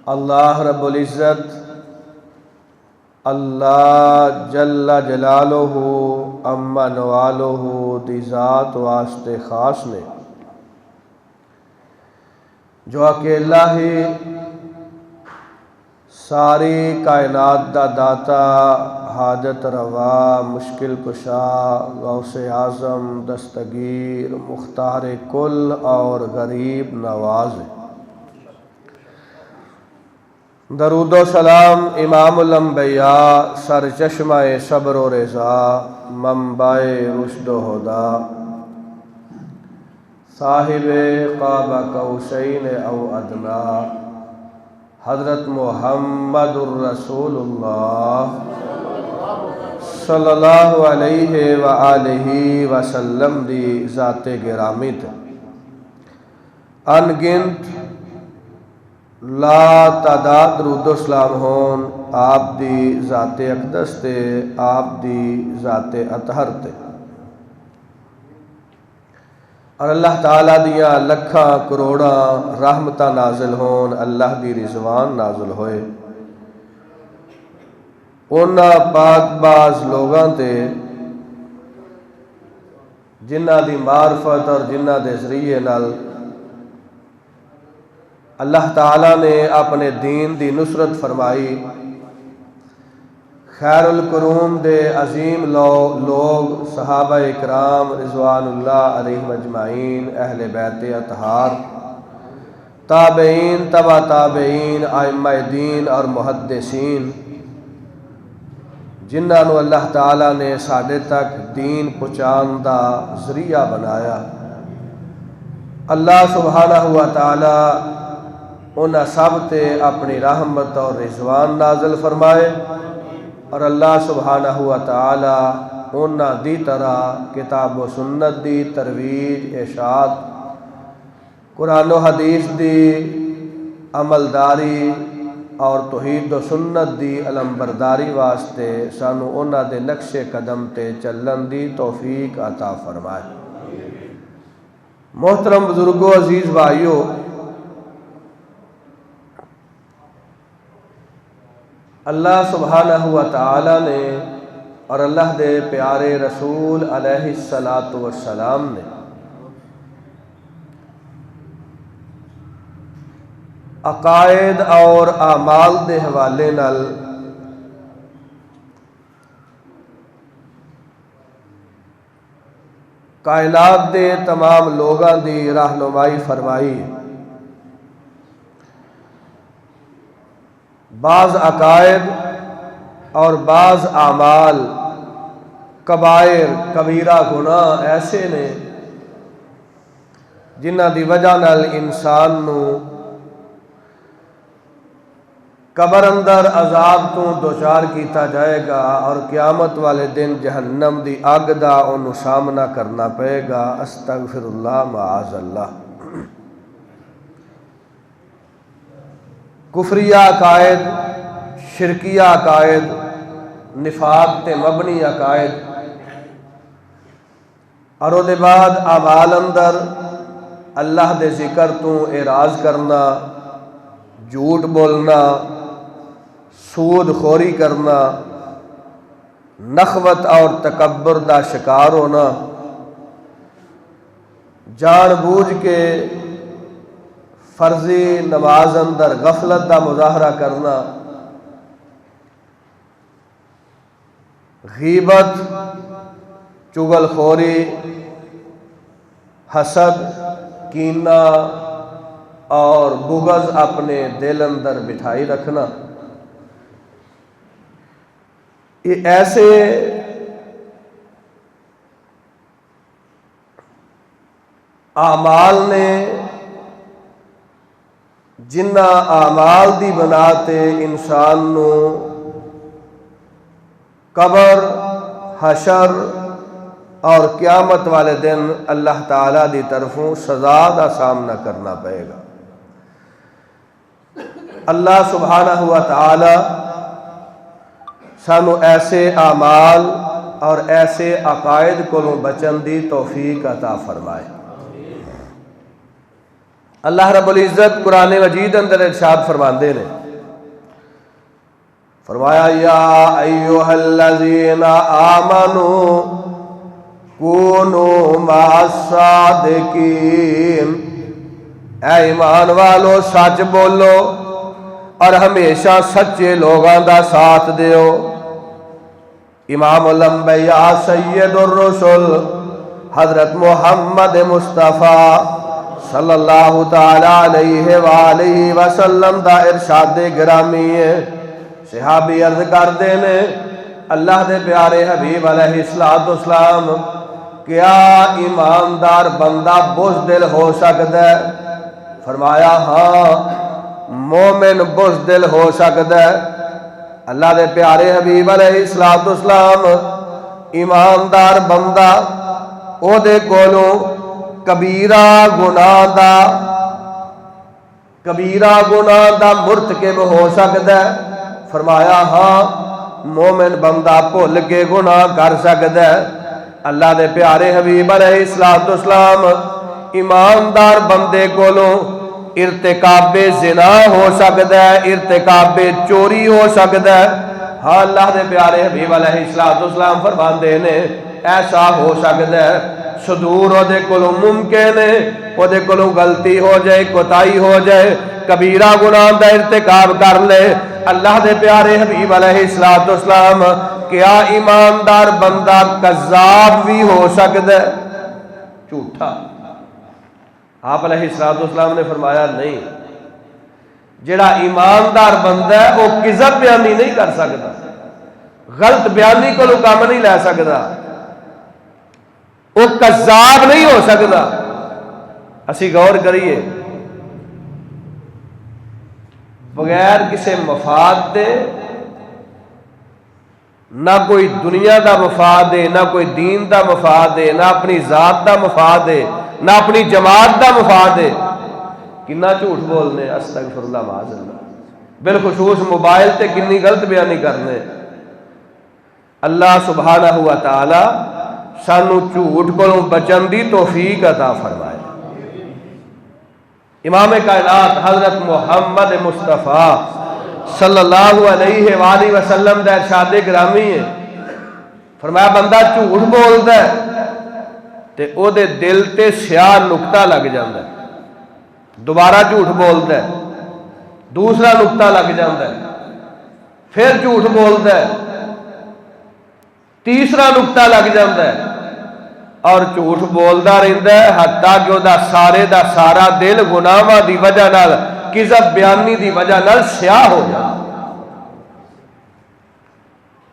اللہ رب العزت اللہ جل جلالہ اما نوالہ دی ذات واسطے خاص نے جو اکیلا ہی ساری کائنات دا داتا، حاجت روا، مشکل کشا، غوث اعظم، دستگیر، مختار کل اور غریب نواز ہے۔ درود و سلام امام الانبیاء، سرچشمہ صبر و رضا، منبع رشد و ہدا، صاحب قاب قوسین او ادنا، حضرت محمد الرسول اللہ صلی اللہ علیہ وآلہ وسلم دی ذات گرامی تے ان گنت لا تعداد درود و سلام ہون آپ دی ذات اقدس تے، آپ دی ذات اطہر تے، اور اللہ تعالیٰ دیاں لکھاں کروڑاں رحمتاں نازل ہون، اللہ دی رضوان نازل ہوئے اونا پاک باز لوگاں تے جنہ دی معرفت اور جنہ دے ذریعے نال اللہ تعالیٰ نے اپنے دین دی نصرت فرمائی۔ خیر القرون دے عظیم لوگ صحابہ اکرام رضوان اللہ علیہم اجمعین، اہل بیت اطہار، تابعین، تبع تابعین، ائمہ دین اور محدثین، جنہاں نو اللہ تعالیٰ نے ساڈے تک دین پہنچان دا ذریعہ بنایا۔ اللہ سبحانہ و تعالیٰ انہاں سب تے اپنی رحمت اور رضوان نازل فرمائے، اور اللہ سبحانہ و تعالی انہاں دی طرح کتاب و سنت دی ترویج، اشاعت، قرآن و حدیث دی عملداری اور توحید و سنت دی علمبرداری واسطے سانو انہاں دے نقش قدم تے چلن دی توفیق عطا فرمائے۔ محترم بزرگو، عزیز بھائیو، اللہ سبحانہ و تعالی نے اور اللہ دے پیارے رسول علیہ السلام نے عقائد اور اعمال دے حوالے نال کائنات دے تمام لوگاں دی رہنمائی فرمائی۔ بعض عقائد اور بعض اعمال، کبائر، کبیرہ گناہ ایسے نے جنہاں دی وجہ نال انسان نو قبر اندر عذاب تو دوچار کیتا جائے گا، اور قیامت والے دن جہنم دی اگ دا انہوں سامنا کرنا پئے گا۔ استغفر اللہ، معاذ اللہ۔ کفریہ عقائد، شرکیہ عقائد، نفاق تے مبنی عقائد، اور او دے بعد اعمال اندر اللہ دے ذکر تو اعراض کرنا، جھوٹ بولنا، سود خوری کرنا، نخوت اور تکبر دا شکار ہونا، جان بوجھ کے فرضی نماز اندر غفلت دا مظاہرہ کرنا، غیبت، چغل خوری، حسد، کینہ اور بغض اپنے دل اندر بٹھائی رکھنا، یہ ایسے اعمال نے جنہ اعمال دی بنا تے انسان نو قبر، حشر اور قیامت والے دن اللہ تعالیٰ دی طرفوں سزا دا سامنا کرنا پڑے گا۔ اللہ سبحانہ و تعالی سانو ایسے اعمال اور ایسے عقائد کو بچن دی توفیق عطا فرمائے۔ اللہ رب العزت قرآن مجید اندر ارشاد فرماندے نے، فرمایا یا ایھا الذین آمنوا کونوا مع الصادقین، اے ایمان والو سچ بولو اور ہمیشہ سچے لوگاں دا ساتھ دیو۔ امام الانبیاء سید الرسل حضرت محمد مصطفیٰ صلی اللہ تعالی علیہ وآلہ وسلم دا ارشاد گرامی ہے۔ صحابی عرض کردے نے اللہ دے پیارے حبیب علیہ السلام کیا ایماندار بندہ بزدل ہو سکتا ہے؟ فرمایا ہاں مومن بزدل ہو سکتا ہے۔ اللہ دے پیارے حبیب علیہ السلام ایماندار بندہ او دے کولوں کبیرہ گناہ دا مرتکب ہو سکتا ہے؟ فرمایا ہاں مومن بندہ بھول کے گناہ کر سکتا ہے۔ اللہ دے پیارے حبیب علیہ السلام ایماندار بندے کولوں ارتکاب زنا ہو سکتا ہے، ارتکاب چوری ہو سکتا ہے۔ ہاں اللہ دے پیارے حبیب علیہ السلام فرماندے نے ایسا ہو سکتا ہے، صدور او دے کولوں ممکن ہے، او دے کولوں غلطی ہو جائے، کوتاہی ہو جائے، کبیرہ گناہ دا ارتکاب کر لے۔ اللہ دے پیارے حبیب علیہ السلام کیا ایماندار بندہ کذاب بھی ہو سکتا ہے، جھوٹا؟ آپ علیہ السلام نے فرمایا نہیں، جڑا ایماندار بندہ ہے وہ کذب بیانی نہیں کر سکتا، غلط بیانی کو کام نہیں لے سکتا، وہ کذاب نہیں ہو سکتا۔ اسی غور کریے، بغیر کسی مفاد دے، نہ کوئی دنیا دا مفاد دے، نہ کوئی دین دا مفاد دے، نہ اپنی ذات دا مفاد دے، نہ اپنی جماعت دا مفاد دے، کنا جھوٹ بولنے، استغفر اللہ معاذ اللہ، بالخصوص موبائل تے کنی غلط بیانی کرنے۔ اللہ سبحانہ و تعالی سانو جھوٹ کو بچن دی توفیق عطا فرمائے۔ امام کائنات حضرت محمد مصطفیٰ صلی اللہ علیہ وآلہ وسلم دا ارشاد گرامی ہے، فرمایا بندہ جھوٹ بولدا ہے تے او دے دل تے سیاہ نقطہ لگ جاندا ہے، دوبارہ جھوٹ بولدا ہے، دوسرا نقطہ لگ جاندا ہے، پھر جھوٹ بولدا ہے، تیسرا نقطہ لگ جاندا ہے، اور جھوٹ بولدا رہندا ہے حتیٰ کہ او دا سارا دل گناہاں دی وجہ نال، کذب بیانی دی وجہ نال سیاہ ہو جاتا،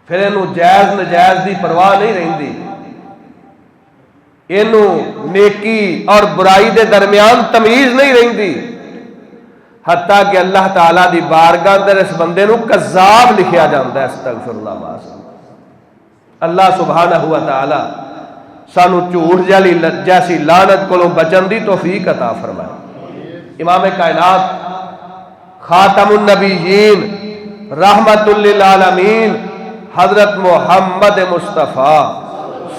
پھر اینوں جائز نجائز دی پرواہ نہیں رہندی، اینوں نیکی اور برائی دے درمیان تمیز نہیں رہندی، حتیٰ کہ اللہ تعالیٰ دی بارگاہ اندر اس بندے نو کذاب لکھیا جاندا ہے۔ استغفر اللہ معاذ اللہ سبحانہ و تعالی سانو جھوٹ جیسی لعنت کو بچن دی توفیق عطا فرمائے۔ امام کائنات خاتم النبیین رحمت للعالمین حضرت محمد مصطفیٰ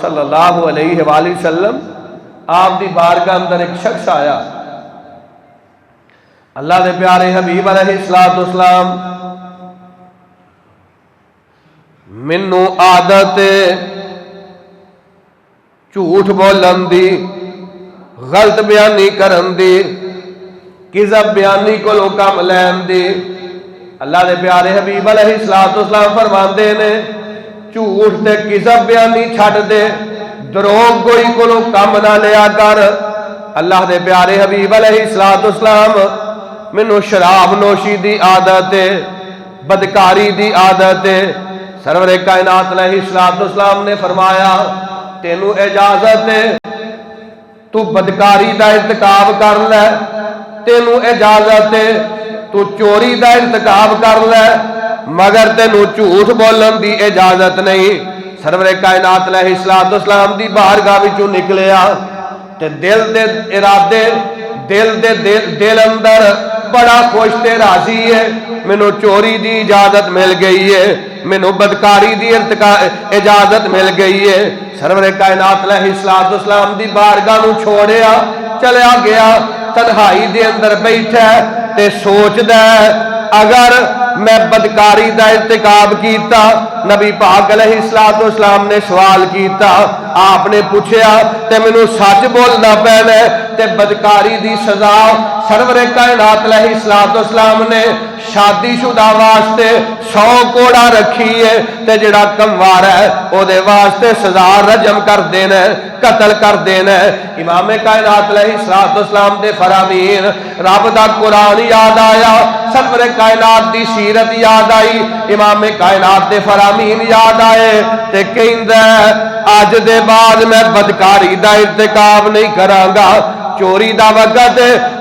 صلی اللہ علیہ وآلہ وسلم آپ دی بارگاہ اندر ایک شخص آیا، اللہ دے پیارے حبیب علیہ السلام منو عادت جھوٹ بولن دی، غلط بیانی کرن دی، کذب بیانی کو کم لین دی۔ اللہ دے پیارے حبیب علیہ السلام فرماندے نے جھوٹ تے کذب بیانی چھٹ دے، دروغ گوئی کو کم نہ لیا کر۔ اللہ دے پیارے حبیب علیہ السلام منو شراب نوشی دی عادت ہے، بدکاری دی عادت ہے۔ سرور کائنات علیہ السلام نے فرمایا تینو اجازت ہے تو بدکاری دا ارتکاب کر لے، تینو اجازت ہے تو چوری دا ارتکاب کر لے، مگر تینو جھوٹ بولن دی اجازت نہیں۔ سرور کائنات علیہ السلام دی بارگاہ وچوں نکلیا تے دل دے ارادے دل اندر بڑا خوش تے راضی ہے، مینوں چوری دی اجازت مل گئی ہے، مینوں بدکاری دی اجازت مل گئی ہے۔ سرور کائنات علیہ السلام دی بارگاہ نو چھوڑیا چلیا گیا تنہائی دے اندر بیٹھا تے سوچدا ہے اگر میں بدکاری دا ارتکاب کیتا، نبی پاک علیہ السلام نے سوال کیتا، آپ نے پوچھیا تے مینوں سچ بولنا پینا ہے تے بدکاری دی سزا سرور کائنات علیہ السلام نے شادی شدہ واسطے 100 کوڑا رکھی ہے تے جڑا کموار ہے او دے واسطے سزا رجم کر دینا ہے، قتل کر دینا ہے۔ امام کائنات علیہ السلام دے فرامین، رب دا قرآن یاد آیا، سرور کائنات دی سیرت یاد آئی، امام کائنات دے فرامین یاد آئے تے کہندا ہے اج دے بعد میں بدکاری دا ارتکاب نہیں کراں گا۔ چوری دا وقت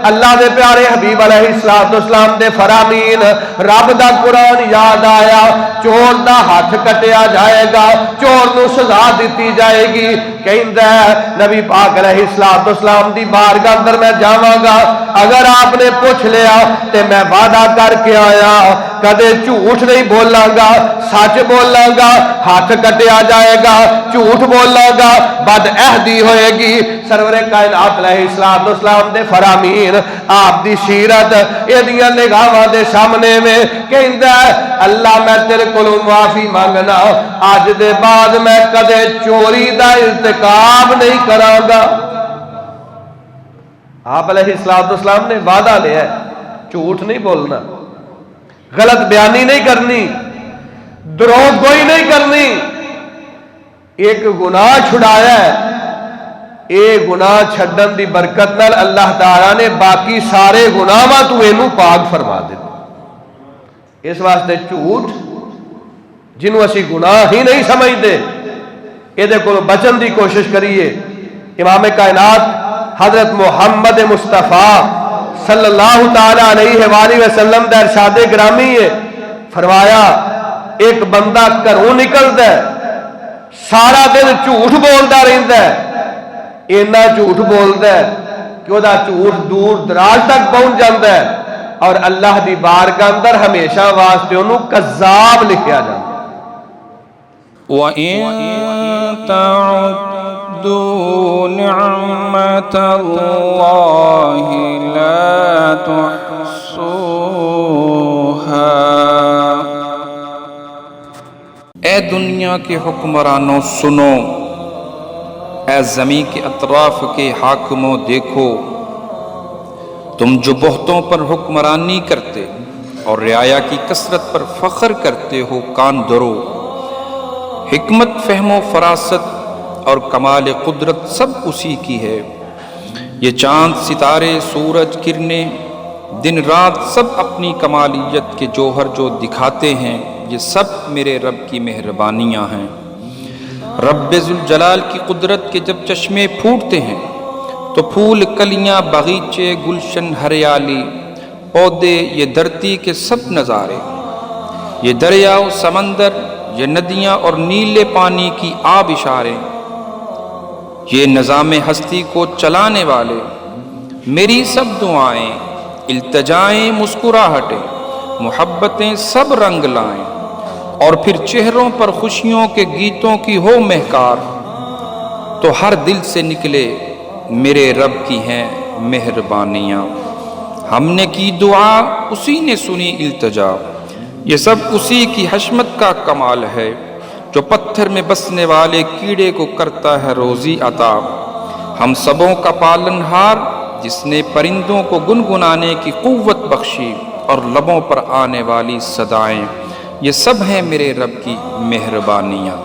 اللہ دے پیارے حبیب علیہ السلام دے فرامین، رب دا قرآن یاد آیا، چور دا ہاتھ کٹیا جائے گا، چور نو سزا دیتی جائے گی۔ کہندا ہے نبی پاک علیہ السلام دی بارگاہ اندر میں جاواں گا، اگر آپ نے پوچھ لیا تے میں وعدہ کر کے آیا کدے جھوٹ نہیں بولاں گا، سچ بولاں گا، ہاتھ کٹیا جائے گا، جھوٹ بولاں گا بد عہدی ہوئے گی۔ سرور کائنات علیہ السلام دے فرامین، آپ دی سیرت ایدیاں نگاہاں دے سامنے میں کہندا ہے اللہ میں تیرے کولوں معافی مانگنا، اج دے بعد میں کدے چوری دا ارتکاب نہیں کراں گا۔ آپ علیہ السلام نے وعدہ لیا ہے جھوٹ نہیں بولنا، غلط بیانی نہیں کرنی، دروغ گوئی نہیں کرنی۔ ایک گناہ چھڑایا ہے، اے گناہ چھڈن دی برکت نال اللہ تعالیٰ نے باقی سارے گناہاں تو اینو پاک فرما دیتا۔ اس واسطے جھوٹ جنوں اسی گناہ ہی نہیں سمجھتے یہ دے کو بچن دی کوشش کریے۔ امام کائنات حضرت محمد مصطفیٰ صلی اللہ تعالیٰ علیہ وآلہ وسلم دا ارشاد گرامی ہے، فرمایا ایک بندہ گھروں نکلدا ہے سارا دن جھوٹ بولدا رہندا ہے، اینا جھوٹ بولدا ہے کہ وہ دا جھوٹ دور دراز تک پہنچ جاتا ہے اور اللہ دی بارگاہ اندر ہمیشہ واسطے انہوں کذاب لکھیا جاتا ہے۔ وَإِن تَعُدُّوا نِعْمَةَ اللَّهِ لَا تُحْصُوهَا۔ اے دنیا کے حکمرانوں سنو، اے زمین کے اطراف کے حاکموں دیکھو، تم جو بہتوں پر حکمرانی کرتے اور رعایا کی کثرت پر فخر کرتے ہو، کان دھرو۔ حکمت، فہم و فراست اور کمال قدرت سب اسی کی ہے۔ یہ چاند، ستارے، سورج، کرنیں، دن رات سب اپنی کمالیت کے جوہر جو دکھاتے ہیں، یہ سب میرے رب کی مہربانیاں ہیں۔ رب ذوالجلال کی قدرت کے جب چشمے پھوٹتے ہیں تو پھول، کلیاں، باغیچے، گلشن، ہریالی، پودے، یہ دھرتی کے سب نظارے، یہ دریا و سمندر، یہ ندیاں اور نیلے پانی کی آب اشارے، یہ نظام ہستی کو چلانے والے، میری سب دعائیں، التجائیں، مسکراہٹیں، محبتیں سب رنگ لائیں، اور پھر چہروں پر خوشیوں کے گیتوں کی ہو مہکار، تو ہر دل سے نکلے میرے رب کی ہیں مہربانیاں۔ ہم نے کی دعا، اسی نے سنی التجا، یہ سب اسی کی حشمت کا کمال ہے، جو پتھر میں بسنے والے کیڑے کو کرتا ہے روزی عطا۔ ہم سبوں کا پالنہار، جس نے پرندوں کو گنگنانے کی قوت بخشی اور لبوں پر آنے والی صدائیں، یہ سب ہیں میرے رب کی مہربانیاں۔